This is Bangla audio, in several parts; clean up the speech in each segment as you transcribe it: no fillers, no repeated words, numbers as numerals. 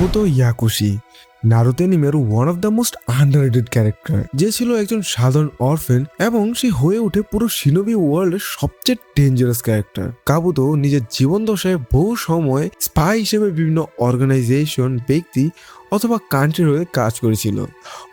কাবুতো ইয়াকুশি নারুতো অ্যানিমের one of the most underrated character, যে ছিল একজন সাধারণ অরফেন এবং সে হয়ে ওঠে পুরো শিনোবি ওয়ার্ল্ডের সবচেয়ে ডেঞ্জারাস ক্যারেক্টার। কাবুতো নিজের জীবন দশায় বহু সময় স্পাই হিসেবে বিভিন্ন অর্গানাইজেশন, ব্যক্তি অথবা কান্ট্রির হয়ে কাজ করেছিল।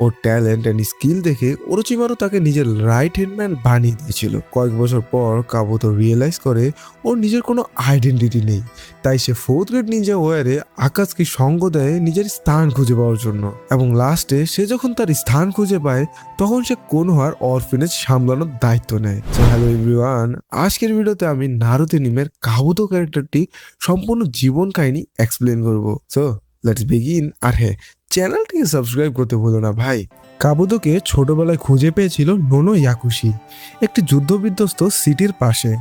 ওর ট্যালেন্ট অ্যান্ড স্কিল দেখে ওরোচিমারু তাকে নিজের রাইট হ্যান্ড ম্যান বানিয়ে দিয়েছিল। কয়েক বছর পর কাবুতো রিয়েলাইজ করে ওর নিজের কোনো আইডেন্টিটি নেই, তাই সে ফোর্থ গ্রেড নিনজা ওয়ারে আকাশকে সঙ্গ দেয় নিজের স্থান খুঁজে পাওয়ার জন্য। এবং লাস্টে সে যখন তার স্থান খুঁজে পায় তখন সে কোনোহার অরফেনেজ সামলানোর দায়িত্ব নেয়। হ্যালো এভরিওয়ান, আজকের ভিডিওতে আমি নারুতো অ্যানিমের কাবুতো ক্যারেক্টারটি সম্পূর্ণ জীবন কাহিনী এক্সপ্লেন করবো। So let's begin. আর হ্যাঁ, চ্যানেলটিকে সাবস্ক্রাইব করতে ভুলো না ভাই। কাবুতোকে ছোটবেলায় খুঁজে পেয়েছিল নোনো ইয়াকুশি, একটি যুদ্ধবিধ্বস্ত সিটির পাশে,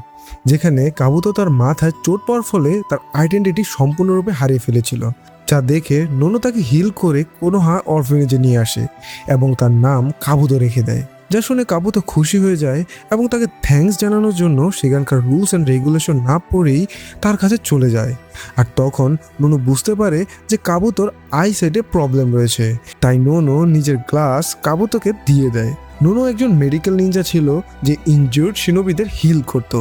যেখানে কাবুতো তার মাথায় চোট পাওয়ার ফলে তার আইডেন্টিটি সম্পূর্ণরূপে হারিয়ে ফেলেছিল। যা দেখে নোনো তাকে হিল করে কোনোহা অরফেনেজে নিয়ে আসে এবং তার নাম কাবুতো রেখে দেয়। যা শুনে কাবুতো খুশি হয়ে যায় এবং তাকে থ্যাঙ্কস জানানোর জন্য সেখানকার রুলস অ্যান্ড রেগুলেশন না পড়েই তার কাছে চলে যায়। আর তখন নোনো বুঝতে পারে যে কাবুতোর আই সাইডে প্রবলেম রয়েছে, তাই নোনো নিজের গ্লাস কাবুতোকে দিয়ে দেয়। নোনো একজন মেডিকেল নিনজা ছিল যে ইনজুর্ড শিনোবিদের হিল করত,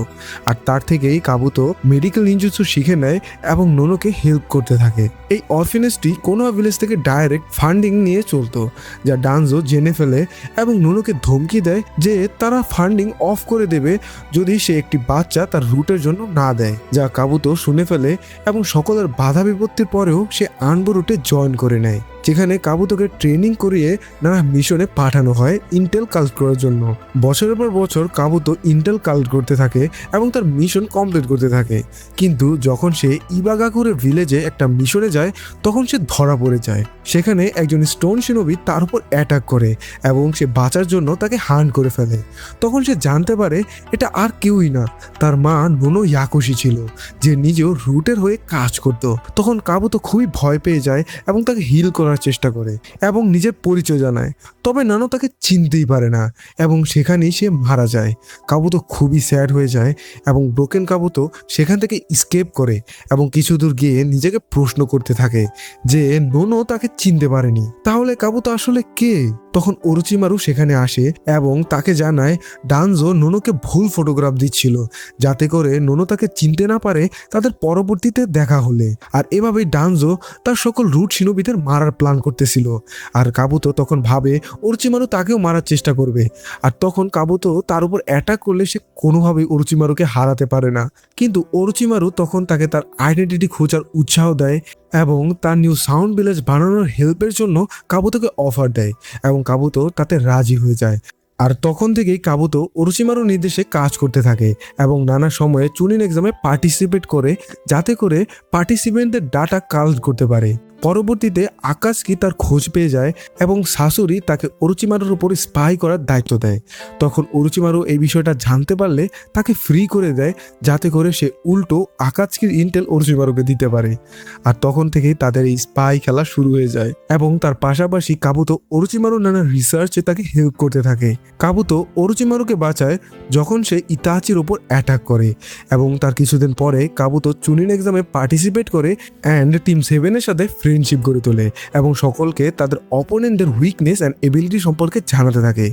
আর তার থেকেই কাবুতো মেডিকেল নিনজুৎসু শিখে নেয় এবং নোনোকে হেল্প করতে থাকে। এই অরফেনেজটি কোনোহা ভিলেজ থেকে ডাইরেক্ট ফান্ডিং নিয়ে চলতো, যা ডানজো জেনে ফেলে এবং নোনোকে ধমকি দেয় যে তারা ফান্ডিং অফ করে দেবে যদি সে একটি বাচ্চা তার রুটের জন্য না দেয়। যা কাবুতো শুনে ফেলে এবং সকলের বাধা বিপত্তির পরেও সে আনবো রুটে জয়েন করে নেয়, যেখানে কাবুতোকে ট্রেনিং করিয়ে নানা মিশনে পাঠানো হয় ইন্টেল কালেক্ট করার জন্য। বছরের পর বছর কাবুতো ইন্টেল কালেক্ট করতে থাকে এবং তার মিশন কমপ্লিট করতে থাকে, কিন্তু যখন সে ইবাগাকুরে ভিলেজে একটা মিশনে যায় তখন সে ধরা পড়ে যায়। সেখানে একজন স্টোন শিনোবি তার উপর অ্যাটাক করে এবং সে বাঁচার জন্য তাকে হান্ট করে ফেলে। তখন সে জানতে পারে এটা আর কেউই না, তার মা নোনো ইয়াকুশি ছিল, যে নিজেও রুটের হয়ে কাজ করত। তখন কাবুতো খুবই ভয় পেয়ে যায় এবং তাকে হিল করার চেষ্টা করে এবং নিজের পরিচয় জানায়, তবে নানো তাকে চিনতেই পারে না এবং সেখানেই সে মারা যায়। কাবুতো খুবই স্যাড হয়ে যায় এবং ব্রোকেন কাবুতো সেখান থেকে স্কেপ করে এবং কিছু দূর গিয়ে নিজেকে প্রশ্ন করতে থাকে যে নোনো তাকে চিনতে পারেনি, তাহলে কাবুতো আসলে কে? তখন ওরোচিমারু সেখানে আসে এবং তাকে জানায় ডানজো নোনোকে ভুল ফটোগ্রাফ দিচ্ছিল, যাতে করে নোনো তাকে চিনতে না পারে তাদের পরবর্তীতে দেখা হলে। আর এভাবেই ডানজো তার সকল রুট শিনোবিদের মারার প্ল্যান করতেছিল। আর কাবুতো তখন ভাবে ওরোচিমারু তাকেও মারার চেষ্টা করবে, আর তখন কাবুতো তার উপর অ্যাটাক করলে সে কোনোভাবেই ওরোচিমারুকে হারাতে পারে না। কিন্তু ওরোচিমারু তখন তাকে তার আইডেন্টিটি খোঁজার উৎসাহ দেয় এবং তার নিউ সাউন্ড ভিলেজ বানানোর হেল্পের জন্য কাবুতোকে অফার দেয় এবং কাবুতো তাতে রাজি হয়ে যায়। আর তখন থেকেই কাবুতো ওরোচিমারুর নির্দেশে কাজ করতে থাকে এবং নানা সময়ে চুনিন এক্সামে পার্টিসিপেট করে, যাতে করে পার্টিসিপেন্টদের ডাটা কালেক্ট করতে পারে। পরবর্তীতে আকাশকি তার খোঁজ পেয়ে যায় এবং শাশুড়ি তাকে ওরোচিমারুর উপর স্পাই করার দায়িত্ব দেয়। তখন ওরোচিমারু এই বিষয়টা জানতে পারলে তাকে ফ্রি করে দেয়, যাতে করে সে উল্টো আকাশকির ইন্টেল ওরোচিমারুকে দিতে পারে। আর তখন থেকেই তাদের এই স্পাই খেলা শুরু হয়ে যায় এবং তার পাশাপাশি কাবুতো ওরোচিমারুর নানা রিসার্চে তাকে হেল্প করতে থাকে। কাবুতো ওরোচিমারুকে বাঁচায় যখন সে ইতাচির ওপর অ্যাটাক করে এবং তার কিছুদিন পরে কাবুতো চুনিন এক্সামে পার্টিসিপেট করে অ্যান্ড টিম 7-এর সাথে ফ্রেন্ডশিপ গড়ে তোলে এবং সকলকে তাদের অপোনেন্টদের উইকনেস অ্যান্ড এবিলিটি সম্পর্কে জানাতে থাকে।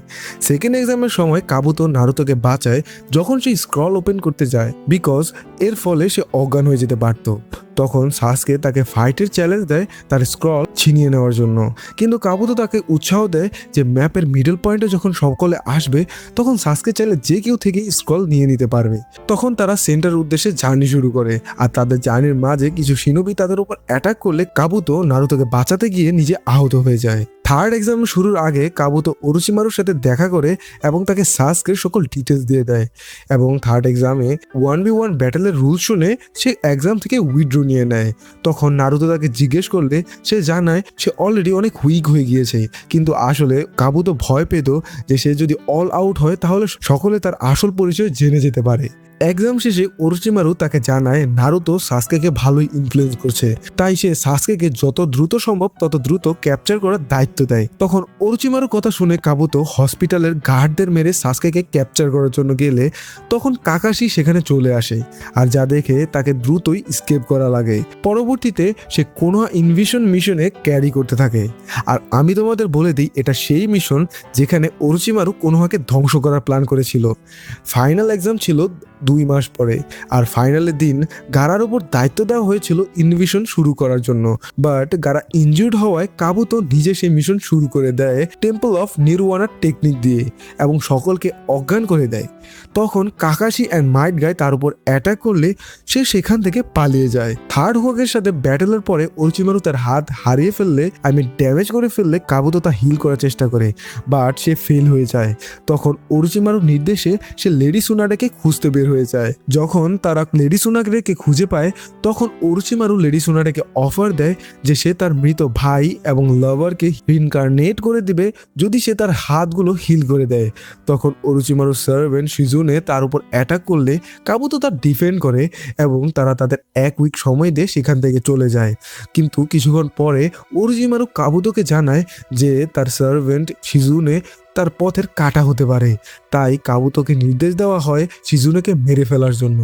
সেকেন্ড এক্সামের সময় কাবুতো নারুতোকে বাঁচায় যখন সে স্ক্রল ওপেন করতে যায়, বিকজ এর ফলে সে অজ্ঞান হয়ে যেতে পারত। তখন সাসকে তাকে ফাইটের চ্যালেঞ্জ দেয় তার স্ক্রল ছিনিয়ে নেওয়ার জন্য, কিন্তু কাবুতো তাকে উৎসাহ দেয় যে ম্যাপের মিডল পয়েন্টে যখন সকলে আসবে তখন সাসকে চাইলে যে কেউ থেকে স্ক্রল নিয়ে নিতে পারবে। তখন তারা সেন্টার উদ্দেশ্যে জার্নি শুরু করে, আর তাদের জার্নির মাঝে কিছু শিনোবি তাদের উপর অ্যাটাক করলে কাবুতো নারুতোকে বাঁচাতে গিয়ে নিজে আহত হয়ে যায়। থার্ড এক্সাম শুরুর আগে কাবুতো ওরোচিমারুর সাথে দেখা করে এবং তাকে সাসকের সকল ডিটেলস দিয়ে দেয় এবং থার্ড এক্সামে 1v1 ব্যাটেলের রুল শুনে সে এক্সাম থেকে উইথড্র নিয়ে নেয়। তখন নারুতো তাকে জিজ্ঞেস করলে সে জানায় সে অলরেডি অনেক উইক হয়ে গিয়েছে, কিন্তু আসলে কাবুতো ভয় পেত যে সে যদি অল আউট হয় তাহলে সকলে তার আসল পরিচয় জেনে যেতে পারে। এক্সাম শেষে ওরোচিমারু তাকে জানায় নারুতো সাসকেকে ভালোই ইনফ্লুয়েন্স করছে, তাই সে সাসকেকে যত দ্রুত সম্ভব তত দ্রুত ক্যাপচার করার দায়িত্ব দেয়। তখন ওরোচিমারুর কথা শুনে কাবুতো হসপিটালের গার্ডদের মেরে সাসকেকে ক্যাপচার করার জন্য গেলে তখন কাকাশি সেখানে চলে আসে, আর যা দেখে তাকে দ্রুতই স্কেপ করা লাগে। পরবর্তীতে সে কোনোহা ইনভিশন মিশনে ক্যারি করতে থাকে। আর আমি তোমাদের বলে দিই, এটা সেই মিশন যেখানে ওরোচিমারু কোনোহাকে ধ্বংস করার প্ল্যান করেছিল। ফাইনাল এক্সাম ছিল 2 মাস পরে, আর ফাইনালের দিন গারার উপর দায়িত্ব দেওয়া হয়েছিল ইনভিশন শুরু করার জন্য। বাট গারা ইনজুর্ড হওয়ায় কাবুতো নিজে সেই মিশন শুরু করে দেয় টেম্পল অফ নির্ওয়ানার টেকনিক দিয়ে এবং সকলকে অজ্ঞান করে দেয়। তখন কাকাশি অ্যান্ড মাইট গাই তার উপর অ্যাটাক করলে সে সেখান থেকে পালিয়ে যায়। থার্ড হোকের সাথে ব্যাটেলের পরে ওরোচিমারু তার হাত হারিয়ে ফেললে, ড্যামেজ করে ফেললে কাবুতো তা হিল করার চেষ্টা করে, বাট সে ফেল হয়ে যায়। তখন ওরোচিমারুর নির্দেশে সে লেডি সুনাডেকে খুঁজতে বের হয়ে যায়। যখন তারা লেডি সুনাডেকে খুঁজে পায়, তখন ওরোচিমারু লেডি সুনাডেকে অফার দেয় যে সে তার মৃত ভাই এবং লাভারকে রিনকার্নেট করে দিবে যদি সে তার হাতগুলো হিল করে দেয়। তখন ওরোচিমারুর সার্ভেন্ট শিজুনে তার উপর অ্যাটাক করলে কাবুতো তার ডিফেন্ড করে এবং তারা তাদের 1 উইক সময় দিয়ে সেখান থেকে চলে যায়। কিন্তু কিছুক্ষণ পরে ওরোচিমারু কাবুতোকে জানায় যে তার সার্ভেন্ট শিজুনে তার পথের কাটা হতে পারে, তাই কাবুতোকে নির্দেশ দেওয়া হয় শিজুনেকে মেরে ফেলার জন্য।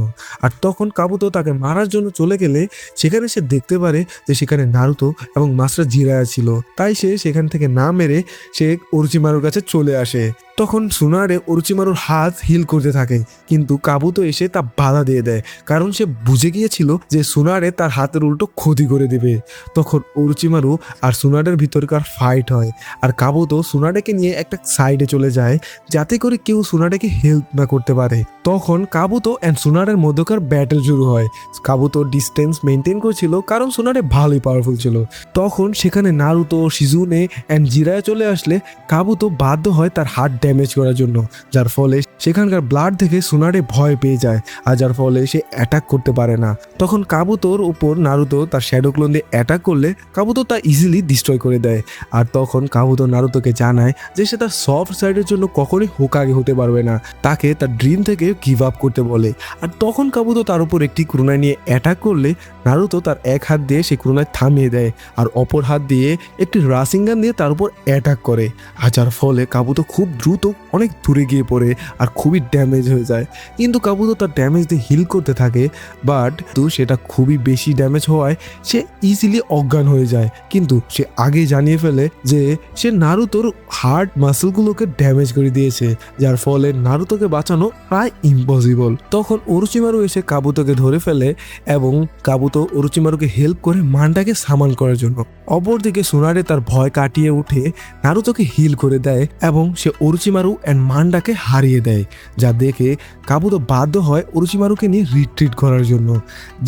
আর তখন কাবুতো তাকে মারার জন্য চলে গেলে সেখানে সে দেখতে পারে যে সেখানে নারুতো এবং মাস্টার জিরায়া ছিল, তাই সে সেখান থেকে না মেরে সে ওরোচিমারুর কাছে চলে আসে। তখন সুনারে ওরোচিমারুর হাত হিল করতে থাকে, কিন্তু কাবুতো এসে তা বাধা দিয়ে দেয়, কারণ সে বুঝে গিয়েছিল যে সুনারে তার হাতের উল্টো ক্ষতি করে দিবে। তখন ওরোচিমারু আর সুনারের ভিতরকার ফাইট হয়, আর কাবুতো সুনারেকে নিয়ে একটা সাইডে চলে যায় যাতে করে কেউ সুনারেকে হেল্প না করতে পারে। তখন কাবুতো অ্যান্ড সুনারের মধ্যকার ব্যাটেল শুরু হয়। কাবুতো ডিস্টেন্স মেনটেন করছিল কারণ সুনারে ভালোই পাওয়ারফুল ছিল। তখন সেখানে নারুতো, শিজুনে অ্যান্ড জিরায়া চলে আসলে কাবুতো বাধ্য হয় তার হাত ড্যামেজ করার জন্য, যার ফলে সেখানকার ব্লাড থেকে সুনারে ভয় পেয়ে যায়, আর যার ফলে সে অ্যাটাক করতে পারে না। তখন কাবুতোর উপর নারুতো তার শ্যাডো ক্লোন দিয়ে অ্যাটাক করলে কাবুতো তা ইজিলি ডিস্ট্রয় করে দেয়। আর তখন কাবুতো নারুতোকে জানায় যে সে তার সফট সাইডের জন্য কখনোই হোকাগে হতে পারবে না, তাকে তার ড্রিম থেকে গিভ আপ করতে বলে। আর তখন কাবুতো তার উপর একটি ক্রোনায় নিয়ে অ্যাটাক করলে নারুতো তার এক হাত দিয়ে সেই ক্রোনায় থামিয়ে দেয়, আর অপর হাত দিয়ে একটি রাসিঙ্গান দিয়ে তার উপর অ্যাটাক করে, আর যার ফলে কাবুতো খুব দ্রুত অনেক দূরে গিয়ে পড়ে আর খুবই ড্যামেজ হয়ে যায়। কিন্তু কাবুতো তার ড্যামেজ দিয়ে হিল করতে থাকে, বাট সেটা খুবই বেশি ড্যামেজ হওয়ায় সে ইজিলি অজ্ঞান হয়ে যায়। কিন্তু সে আগেই জানিয়ে ফেলে যে সে নারুতোর হার্ট মাসেলগুলোকে ড্যামেজ করে দিয়েছে, যার ফলে নারুতোকে বাঁচানো প্রায় ইম্পসিবল। তখন ওরোচিমারু এসে কাবুতোকে ধরে ফেলে এবং কাবুতো ওরোচিমারুকে হেল্প করে মানটাকে সামান করার জন্য। অপরদিকে সুনারে তার ভয় কাটিয়ে উঠে নারুতোকে হিল করে দেয় এবং সে ওরোচিমারু অ্যান্ড মান্ডাকে হারিয়ে দেয়, যা দেখে কাবুতো বাধ্য হয় ওরোচিমারুকে নিয়ে রিট্রিট করার জন্য।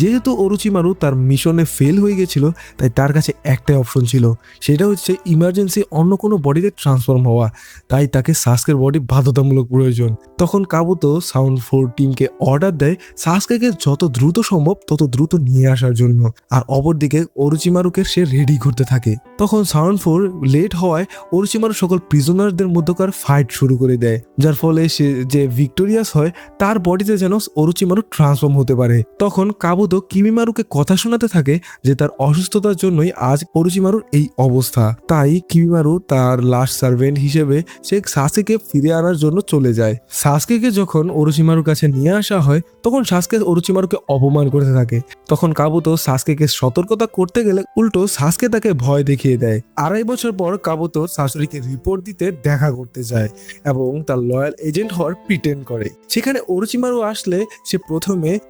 যেহেতু ওরোচিমারু তার মিশনে ফেল হয়ে গেছিল, তাই তার কাছে একটাই অপশন ছিল, সেটা হচ্ছে ইমার্জেন্সি অন্য কোনো বডিতে ট্রান্সফর্ম হওয়া, তাই তাকে সাসকের বডি বাধ্যতামূলক প্রয়োজন। তখন কাবুতো সাউন্ড 4 টিমকে অর্ডার দেয় সাসকেকে যত দ্রুত সম্ভব তত দ্রুত নিয়ে আসার জন্য, আর অপরদিকে ওরোচিমারুকে সে রেডি করতে থাকে। তখন সাউন্ড 4 লেট হওয়ায় ওরোচিমারু সকল প্রিজনারদের মধ্যকার ফাইট শুরু করে দেয়, যার ফলে সে যে ভিক্টোরিয়াস হয় তার বডিতে যেন ওরোচিমারু ট্রান্সফর্ম হতে পারে। তখন কাবুতো কিমিমারুকে কথা শোনাতে থাকে যে তার অসুস্থতার জন্যই আজ ওরোচিমারুর এই অবস্থা, তাই কিমিমারু তার লাস্ট সার্ভেন্ট হিসেবে সে সাসকেকে ফিরে আনার জন্য চলে যায়। সাসকেকে যখন ওরোচিমারুর কাছে নিয়ে আসা হয় তখন সাসকে ওরোচিমারুকে অপমান করতে থাকে। তখন কাবুতো সাসকেকে সতর্কতা করতে গেলে উল্টো সাসকে তাকে ভয় দেখিয়ে দেয়। 2.5 বছর পর কাবুতো শাশুড়িকে রিপোর্ট দিতে দেখা করতে যায় এবং তার লয়াল এজেন্ট হওয়ার প্রিটেন্ড করে। সেখানে ওরোচিমারু আসলে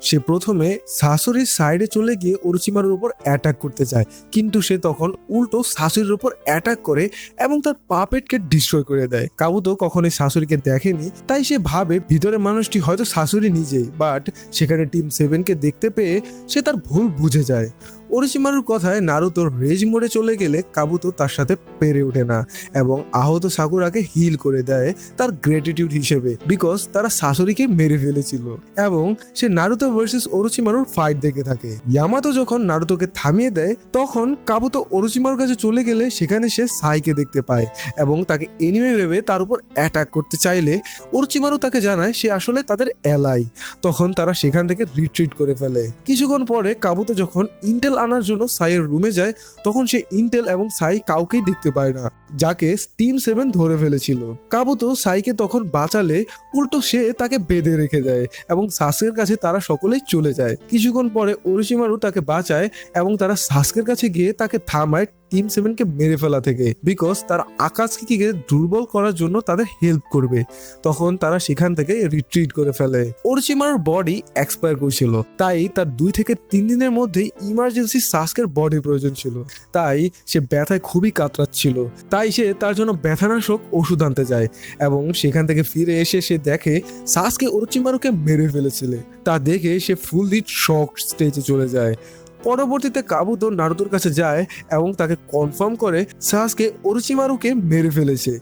সে প্রথমে শাশুড়ির সাইডে চলে গিয়ে ওরোচিমারুর উপর অ্যাটাক করতে চায়, কিন্তু সে তখন উল্টো শাশুড়ির উপর অ্যাটাক করে এবং তার পাপেটকে ডিস্ট্রয় করে দেয়। কাবুতো কখনোই শাশুড়িকে দেখেনি, তাই সে ভাবে ভিতরে মানুষটি হয়তো শাশুড়ি নিজেই, বাট সেখানে টিম 7কে দেখতে পেয়ে সে তার ভুল বুঝে যায়। ওরোচিমারুর কথায় নারুতো রেজ মোড়ে চলে গেলে কাবুতো তার সাথে পেরে ওঠে না এবং আহত সাকুরাকে হিল করে দেয় তার গ্রেটিটিউড হিসেবে, বিকজ তারা শাশুড়িকে মেরে ফেলেছিল। এবং সে নারুতো ভার্সেস ওরোচিমারুর ফাইট দেখে থাকে। ইয়ামাতো যখন নারুতোকে থামিয়ে দেয় তখন কাবুতো ওরোচিমারুর কাছে চলে গেলে সেখানে সে সাইকে দেখতে পায় এবং তাকে এনিমে ভেবে তার উপর অ্যাটাক করতে চাইলে ওরোচিমারু তাকে জানায় সে আসলে তাদের এলাই। তখন তারা সেখান থেকে রিট্রিট করে ফেলে। কিছুক্ষণ পরে কাবুতো যখন ইন্টেল আনার জন্য সাইয়ের রুমে যায় তখন সে ইন্টেল এবং সাই কাউকেই দেখতে পায় না, যাকে টিম 7 ধরে ফেলেছিল। কাবুতো সাইকে তখন বাঁচালে উল্টো সে তাকে বেঁধে রেখে দেয় এবং সাসকের কাছে তারা সকলেই চলে যায়। কিছুক্ষণ পরে ওরোচিমারু তাকে বাঁচায় এবং তারা সাসকের কাছে গিয়ে তাকে থামায় টিম 7 কে মেরে ফেলা থেকে, বিকজ তারা আকাশকিকে দুর্বল করার জন্য তাদের হেল্প করবে। তখন তারা সেখান থেকে রিট্রিট করে ফেলে। ওরোচিমারুর বডি এক্সপায়ার করছিল, তাই তার 2 থেকে 3 দিনের মধ্যেই ইমার্জেন্সি সাসকের বডি প্রয়োজন ছিল। তাই সে ব্যথায় খুবই কাতরাচ্ছিল, তাই সে তার জন্য ব্যথানাশক ওষুধ আনতে যায় এবং সেখান থেকে ফিরে এসে সে দেখে সাসকে ওরোচিমারুকে মেরে ফেলেছিল। তা দেখে সে ফুললি শক স্টেজে চলে যায়। পরবর্তীতে কাবুতো নারুতোর কাছে যায় এবং তাকে কনফার্ম করে সাসকে ওরোচিমারুকে মেরে ফেলেছে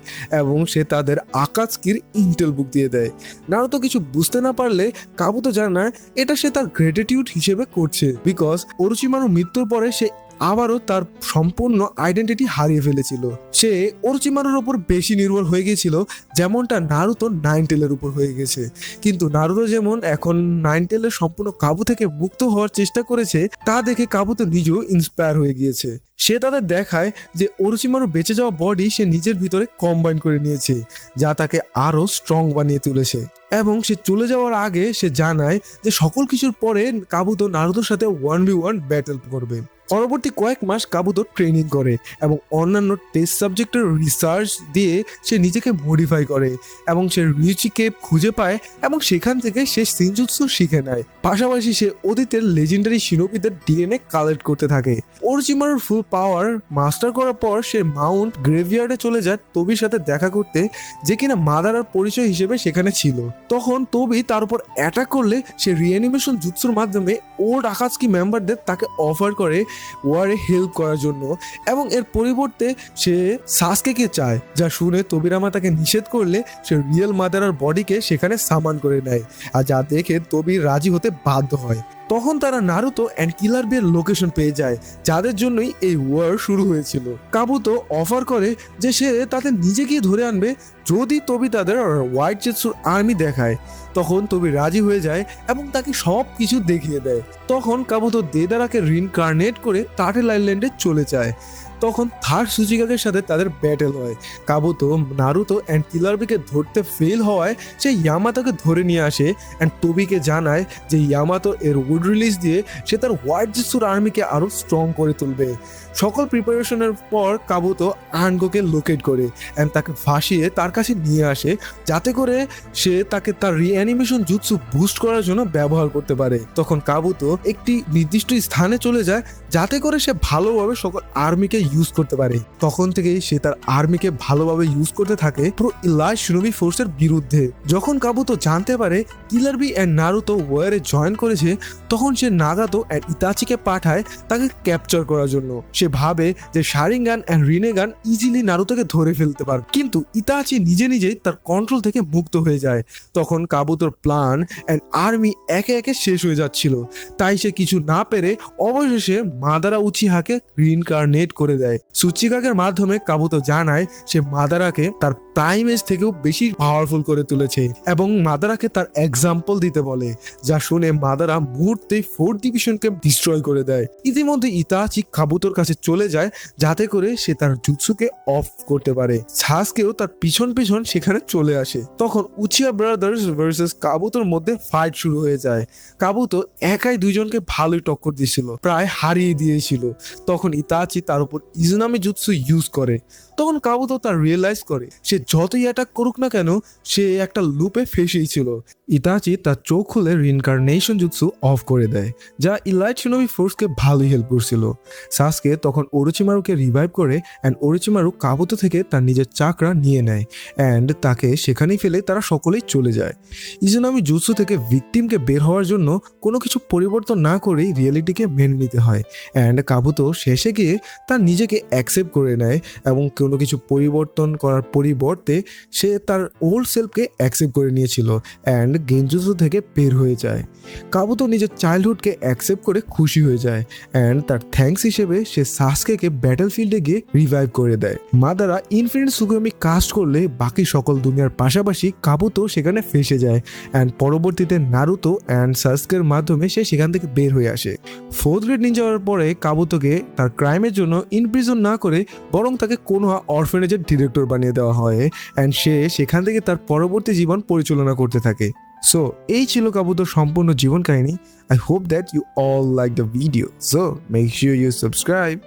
এবং সে তাদের আকাতসুকির ইন্টেল বুক দিয়ে দেয়। নারুতো কিছু বুঝতে না পারলে কাবুতো জানায় এটা সে তার গ্রেটিটিউড হিসেবে করছে, বিকজ ওরোচিমারুর মৃত্যুর পরে সে আবারও তার সম্পূর্ণ আইডেন্টিটি হারিয়ে ফেলেছিল। সে ওরোচিমারুর উপর বেশি নির্ভর হয়ে গিয়েছিল, যেমনটা নারুতো নাইনটেলের উপর হয়ে গেছে। কিন্তু নারুতো যেমন এখন নাইনটেলের সম্পূর্ণ কাবু থেকে মুক্ত হওয়ার চেষ্টা করেছে তা দেখে কাবুতো নিজেও ইন্সপায়ার হয়ে গিয়েছে। সে তাদের দেখায় যে ওরোচিমারু বেঁচে যাওয়া বডি সে নিজের ভিতরে কম্বাইন করে নিয়েছে, যা তাকে আরো স্ট্রং বানিয়ে তুলেছে। এবং সে চলে যাওয়ার আগে সে জানায় যে সকল কিছুর পরে কাবুতো নারুতোর সাথে 1v1 ব্যাটল করবে। পরবর্তী কয়েক মাস কাবুতো ট্রেনিং করে এবং অন্যান্য টেস্ট সাবজেক্টের রিসার্চ দিয়ে সে নিজেকে মডিফাই করে এবং সে রিউচিকে খুঁজে পায় এবং সেখান থেকে সে শিনজুৎসু শিখে নেয়। পাশাপাশি সে অতীতের লেজেন্ডারি শিনোবিদের ডিএনএ কালেক্ট করতে থাকে। ওরোচিমারুর ফুল পাওয়ার মাস্টার করার পর সে মাউন্ট গ্রেভিয়ার্ডে চলে যায় তোবির সাথে দেখা করতে, যে কিনা মাদারার পরিচয় হিসেবে সেখানে ছিল। তখন তোবি তার উপর অ্যাটাক করলে সে রিঅ্যানিমেশন জুৎসুর মাধ্যমে ওল্ড আকাতসুকি মেম্বারদের তাকে অফার করে ওয়ারে হেল্প করার জন্য এবং এর পরিবর্তে সে সাসকেকে চায়, যা শুনে তোবিরামা তাকে নিষেধ করলে সে রিয়েল মাদারার বডিকে সেখানে সামান করে নেয়, আর যা দেখে তোবি রাজি হতে বাধ্য হয়। তখন তারা নারুতো অ্যান্ড কিলার বির লোকেশন পেয়ে যায়, যাদের জন্যই এই ওয়ার শুরু হয়েছিল। কাবুতো অফার করে যে সে তাদের নিজে গিয়ে ধরে আনবে যদি তোবি তাদের হোয়াইট জেটসুর আর্মি দেখায়। তখন তোবি রাজি হয়ে যায় এবং তাকে সব কিছু দেখিয়ে দেয়। তখন কাবুতো দেদারাকে রিনকার্নেট করে টার্টেল আইল্যান্ডে চলে যায়। তখন থার্ড সুচিকাকের সাথে তাদের ব্যাটেল হয়। কাবুতো নারুতো অ্যান্ড কিলারবিকে ধরতে ফেল হওয়ায় সে ইয়ামাতোকে ধরে নিয়ে আসে অ্যান্ড তোবিকে জানায় যে ইয়ামাতো এর উড রিলিজ দিয়ে সে তার হোয়াইট জেটসুর আর্মিকে আরো স্ট্রং করে তুলবে। সকল প্রিপারেশনের পর কাবুতো আনগোকে লোকেট করে অ্যান্ড তাকে ফাঁসিয়ে তার কাছে নিয়ে আসে, যাতে করে সে তাকে তার রিঅ্যানিমেশন জুৎসু বুস্ট করার জন্য ব্যবহার করতে পারে। তখন কাবুতো একটি নির্দিষ্ট স্থানে চলে যায় যাতে করে সে ভালোভাবে সকল আর্মিকে ইউজ করতে পারে। তখন থেকেই সে তার আর্মিকে ভালোভাবে ইউজ করতে থাকে পুরো ইলাই শিনোবি ফোর্সের বিরুদ্ধে। যখন কাবুতো জানতে পারে কিলার বি অ্যান্ড নারুতো ওয়ারে জয়েন করেছে, তখন সে নাগাতো অ্যান্ড ইতাচিকে পাঠায় তাকে ক্যাপচার করার জন্য। সে ভাবে যে শারিঙ্গান অ্যান্ড রিনেগান ইজিলি নারুতোকে ধরে ফেলতে পারে, কিন্তু ইতাচি নিজে নিজেই তার কন্ট্রোল থেকে মুক্ত হয়ে যায়। তখন কাবুতোর প্ল্যান অ্যান্ড আর্মি একে একে শেষ হয়ে যাচ্ছিল, তাই সে কিছু না পেরে অবশেষে মাদারা উচিহাকে রিইনকার্নেট করে দেয়। সুচিকাকের মাধ্যমে কাবুতো জানায় সে মাদারাকে তার প্রাইম এজ থেকেও বেশি পাওয়ারফুল করে তুলেছে এবং মাদারাকে তার এক্সাম্পল দিতে বলে, যা শুনে মাদারা মুহূর্তেই 4th ডিভিশনকে ডিস্ট্রয় করে দেয়। ইতিমধ্যে ইতাচি কাবুতোর কাছে চলে যায় যাতে করে সে তার জুৎসুকে অফ করতে পারে। সাসকেও তার পিছন পিছন সেখানে চলে আসে। তখন উচিয়া ব্রাদার্স ভার্সেস কাবুতোর মধ্যে ফাইট শুরু হয়ে যায়। কাবুতো একাই দুইজনকে ভালোই টক্কর দিয়েছিল, প্রায় হারিয়ে দিয়েছিল। তখন ইতাচি তার উপর ইজুনামি জুৎসু ইউজ করে। তখন কাবুতো তার রিয়েলাইজ করে সে যতই অ্যাটাক করুক না কেন সে একটা লুপে ফেসেই ছিল। ইতাচি তার চোখ খুলে রিইনকার্নেশন জুৎসু অফ করে দেয়, যা ইলাইট শিনোবি ফোর্সকে ভালোই হেল্প করছিল। সাসকে তখন ওরোচিমারুকে রিভাইভ করে অ্যান্ড ওরোচিমারু কাবুতো থেকে তার নিজের চাকরা নিয়ে নেয় অ্যান্ড তাকে সেখানেই ফেলে তারা সকলেই চলে যায়। ইজানামি জুৎসু থেকে ভিকটিমকে বের হওয়ার জন্য কোনো কিছু পরিবর্তন না করেই রিয়েলিটিকে মেনে নিতে হয় অ্যান্ড কাবুতো শেষে গিয়ে তার নিজেকে অ্যাকসেপ্ট করে নেয় এবং কোনো কিছু পরিবর্তন করার পরিবর্তে সে তার ওল্ড সেলফকে অ্যাকসেপ্ট করে নিয়েছিল অ্যান্ড গেনজুৎসু থেকে বের হয়ে যায়। কাবুতো নিজের চাইল্ডহুডকে অ্যাকসেপ্ট করে খুশি হয়ে যায় অ্যান্ড তার থ্যাঙ্কস হিসেবে সে সাসকেকে ব্যাটলফিল্ডে গিয়ে রিভাইভ করে দেয়। মাদারা ইনফিনিট সুগমি কাস্ট করলে বাকি সকল দুনিয়ার পাশাপাশি কাবুতো সেখানে ফেসে যায় অ্যান্ড পরবর্তীতে নারুতো অ্যান্ড সাসকের মাধ্যমে সে সেখান থেকে বের হয়ে আসে। ফোর্থ গ্রেড নিনজা হওয়ার পরে কাবুতোকে তার ক্রাইমের জন্য ইনপ্রিজন না করে বরং তাকে কোনো অরফেনেজের ডিরেক্টর বানিয়ে দেওয়া হয় অ্যান্ড সে সেখান থেকে তার পরবর্তী জীবন পরিচালনা করতে থাকে। সো এই ছিল কাবুতোর সম্পূর্ণ জীবন কাহিনী। I hope that you all like the video. So make sure you subscribe.